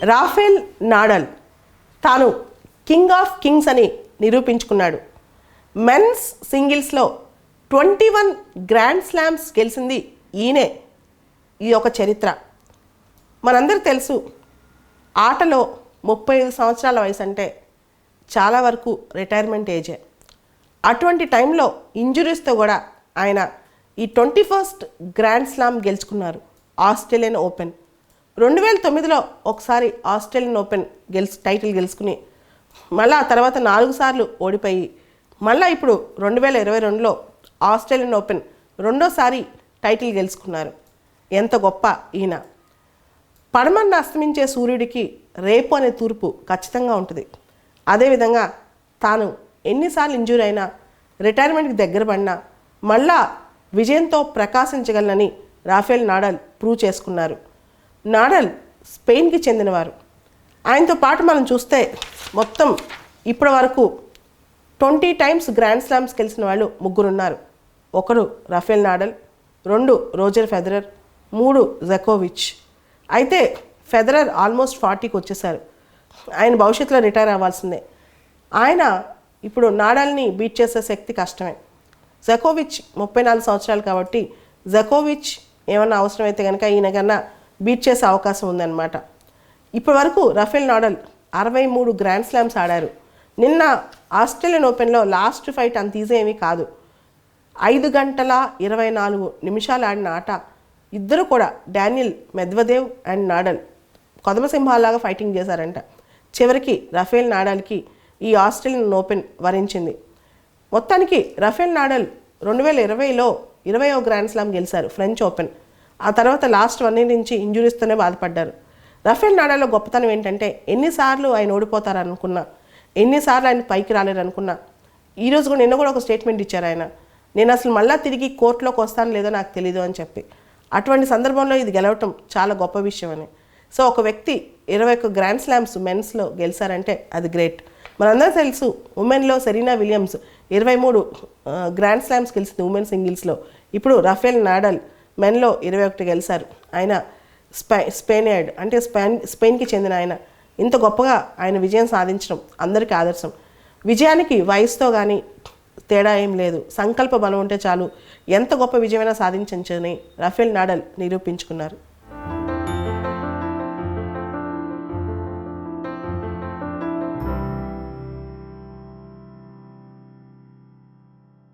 Rafale nodal తాను king of Kings అని నిరూపించుకున్నాడు. Men's సింగిల్స్లో 21 grand slams గెలిచింది ఈయనే. ఇది ఒక చరిత్ర. మనందరికీ తెలుసు, ఆటలో 35 సంవత్సరాల వయసు అంటే చాలా వరకు రిటైర్మెంట్ ఏజే. అటువంటి టైంలో ఇంజురీస్తో కూడా ఆయన ఈ 21st గ్రాండ్ స్లామ్ గెలుచుకున్నారు, ఆస్ట్రేలియన్ ఓపెన్. 2009లో ఒకసారి ఆస్ట్రేలియన్ ఓపెన్ టైటిల్ గెలుచుకుని మళ్ళీ ఆ తర్వాత 4 సార్లు ఓడిపోయి మళ్ళీ ఇప్పుడు 2022లో ఆస్ట్రేలియన్ ఓపెన్ రెండోసారి టైటిల్ గెలుచుకున్నారు. ఎంత గొప్ప ఈయన. పడమరన అస్తమించే సూర్యుడికి రేపు అనే తూర్పు ఖచ్చితంగా ఉంటుంది. అదేవిధంగా తాను ఎన్నిసార్లు ఇంజూరీ అయినా, రిటైర్మెంట్కి దగ్గర పడినా మళ్ళా విజయంతో ప్రకాశించగలనని రాఫెల్ నాడల్ ప్రూవ్ చేసుకున్నారు. నాడల్ స్పెయిన్కి చెందినవారు. ఆయనతో పాటు మనం చూస్తే మొత్తం ఇప్పటి వరకు 20 టైమ్స్ గ్రాండ్ స్లామ్స్ గెలిచిన వాళ్ళు 3 ఉన్నారు. 1 రాఫెల్ నాడల్, 2 రోజర్ ఫెదరర్, 3 జకోవిచ్. అయితే ఫెదరర్ ఆల్మోస్ట్ 40కి వచ్చేసారు. ఆయన భవిష్యత్తులో రిటైర్ అవ్వాల్సిందే. ఆయన ఇప్పుడు నాడల్ని బీట్ చేసే శక్తి కష్టమే. జకోవిచ్ 34 సంవత్సరాలు కాబట్టి జకోవిచ్ ఏమన్నా అవసరమైతే కనుక ఈయన కన్నా బీట్ చేసే అవకాశం ఉందన్నమాట. ఇప్పటి వరకు రాఫెల్ నాడల్ 63 గ్రాండ్ స్లామ్స్ ఆడారు. నిన్న ఆస్ట్రేలియన్ ఓపెన్లో లాస్ట్ ఫైట్ అంత ఈజీ ఏమీ కాదు. 5 గంటల 24 నిమిషాలు ఆడిన ఆట. ఇద్దరు కూడా డానియల్ మెద్వదేవ్ అండ్ నాడల్ కొదమసింహాల్లాగా ఫైటింగ్ చేశారంట. చివరికి రాఫెల్ నాడల్కి ఈ ఆస్ట్రేలియన్ ఓపెన్ వరించింది. మొత్తానికి రాఫెల్ నాడల్ 2020లో 20వ గ్రాండ్ స్లామ్ గెలిచారు, ఫ్రెంచ్ ఓపెన్. ఆ తర్వాత లాస్ట్ 1 ఇయర్ నుంచి ఇంజురీస్తోనే బాధపడ్డారు. రాఫెల్ నాడల్లో గొప్పతనం ఏంటంటే ఎన్నిసార్లు ఆయన ఓడిపోతారనుకున్నా, ఎన్నిసార్లు ఆయన పైకి రాలేరనుకున్నా, ఈరోజు కూడా నిన్న కూడా ఒక స్టేట్మెంట్ ఇచ్చారు ఆయన, నేను అసలు మళ్ళీ తిరిగి కోర్టులోకి వస్తాను లేదో నాకు తెలీదు అని చెప్పి. అటువంటి సందర్భంలో ఇది గెలవటం చాలా గొప్ప విషయం అని. సో ఒక వ్యక్తి 21 గ్రాండ్ స్లామ్స్ మెన్స్లో గెలిచారంటే అది గ్రేట్. మనందరూ తెలుసు, ఉమెన్లో సెరీనా విలియమ్స్ 23 గ్రాండ్ స్లామ్స్ గెలిచింది ఉమెన్ సింగిల్స్లో. ఇప్పుడు రాఫెల్ నాడల్ మెన్లో 21 గెలిచారు. ఆయన స్పెయినియర్డ్ అంటే స్పెయిన్కి చెందిన ఆయన. ఇంత గొప్పగా ఆయన విజయం సాధించడం అందరికీ ఆదర్శం. విజయానికి వయసుతో కానీ తేడా ఏం లేదు, సంకల్ప బలం ఉంటే చాలు ఎంత గొప్ప విజయమైనా సాధించవచ్చని రాఫెల్ నాడల్ నిరూపించుకున్నారు.